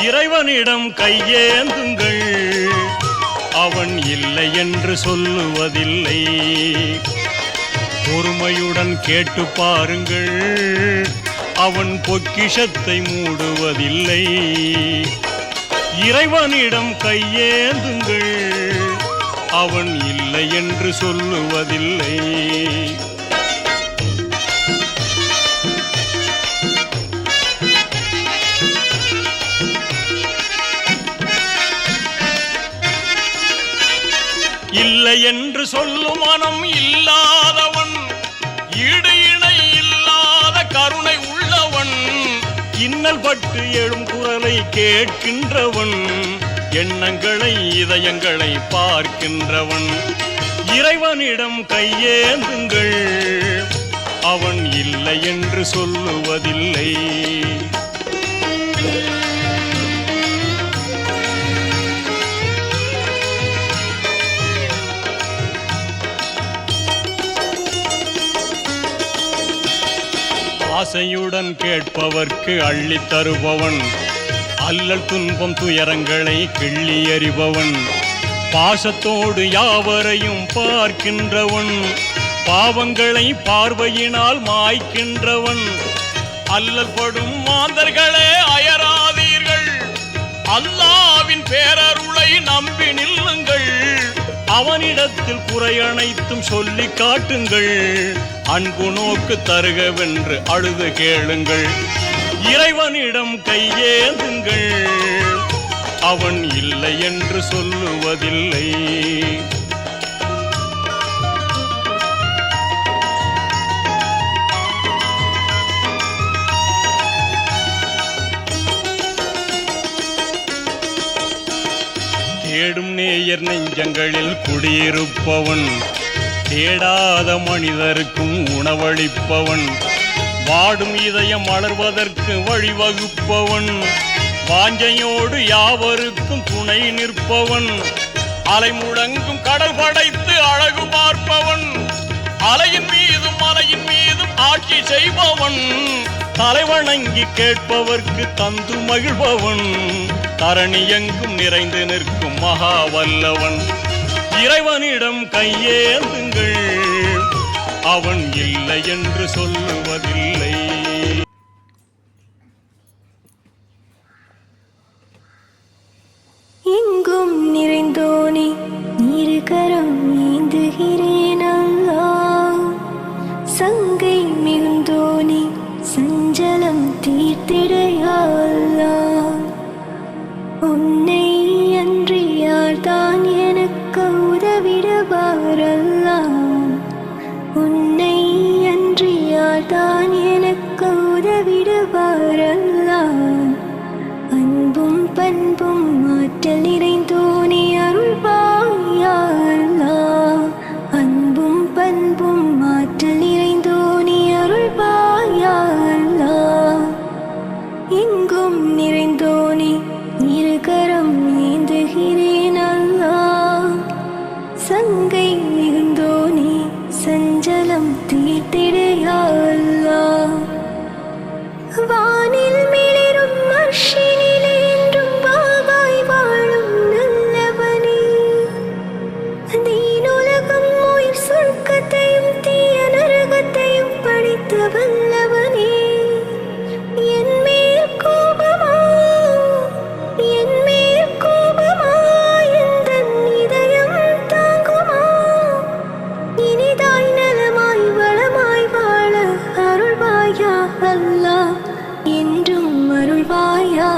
இறைவனிடம் கையேந்துங்கள், அவன் இல்லை என்று சொல்லுவதில்லை. பொறுமையுடன் கேட்டு பாருங்கள், அவன் பொக்கிஷத்தை மூடுவதில்லை. இறைவனிடம் கையேந்துங்கள், அவன் இல்லை என்று சொல்லுவதில்லை. இல்லை என்று சொல்லும் மனம் இல்லாதவன், ஈடு இணை இல்லாத கருணை உள்ளவன், இன்னல் பட்டு எழும் குரலை கேட்கின்றவன், எண்ணங்களை இதயங்களை பார்க்கின்றவன். இறைவனிடம் கையேந்துங்கள், அவன் இல்லை என்று சொல்லுவதில்லை. ஆசையுடன் கேட்பவர்க்கு அள்ளி தருபவன், அல்லல் துன்பம் துயரங்களை கிள்ளி எறிபவன், பாசத்தோடு யாவரையும் பார்க்கின்றவன், பாவங்களை பார்வையினால் மாய்க்கின்றவன். அல்லல் படும் மாந்தர்களே அயராதீர்கள், அல்லாவின் பேரருளை நம்பி நில்லுங்கள். அவனிடத்தில் குறை அனைத்தும் சொல்லி காட்டுங்கள், அன்பு நோக்கு தருகவென்று அழுது கேளுங்கள். இறைவனிடம் கையேந்துங்கள், அவன் இல்லை என்று சொல்லுவதில்லை. தேடும் நேயர் நெஞ்சங்களில் குடியிருப்பவன், தேடாத மனிதருக்கும் உணவளிப்பவன், வாடும் இதயம் வளர்வதற்கு வழிவகுப்பவன், வாஞ்சையோடு யாவருக்கும் துணை நிற்பவன், அலை முழங்கும் கடல் படைத்து அழகு பார்ப்பவன், அலையின் மீதும் மலையின் மீதும் ஆட்சி செய்பவன், தலைவணங்கி கேட்பவர்க்கு தந்து மகிழ்பவன், தரணி எங்கும் நிறைந்து நிற்கும் மகா வல்லவன். இறைவனிடம் கையேந்துங்கள், அவன் இல்லை என்று சொல்லுவதில்லை. எங்கும் நிறைந்தோனே நீருகரம் ஏந்துகிறேன் அல்லாஹ், சங்கை மிகுந்தோனே சஞ்சலம் தீர்த்திட யா அல்லாஹ். உன்னை அன்றி யார்தான் எனக்கு உதவிடுவார் அல்லாஹ், உன்னை அன்றி யார்தான் எனக்கு உதவிடுவார் அல்லாஹ். அன்பும் பண்பும் ஆற்றல் நிறைந்தோனே அருள்வாய் யா அல்லாஹ், அன்பும் பண்பும் ஆற்றல் நிறைந்தோனே அருள்வாய் யா அல்லாஹ். எங்கும் நிறைந்தோனே இருகரம் ஏந்துகிறேன் அல்லாஹ், சங்கை மிகுந்தோனே சஞ்சலம் தீர்த்திட யா அல்லாஹ். வானில் மிளிரும் அர்ஷினிலே என்றும் வாகாய் வாழும் நல்லவனே, தீனுலகம் உயிர் சொர்க்கத்தையும் தீய நரகத்தையும் படைத்த வல்லவனே. என் மேல் கோபமா, என் மேல் கோபமா, எந்தன் இதயம் தாங்குமா, இனிதாய் நலமாய் வளமாய் வாழ அருள்வாய் யா அல்லாஹ், என்றும் அருள்வாய் யா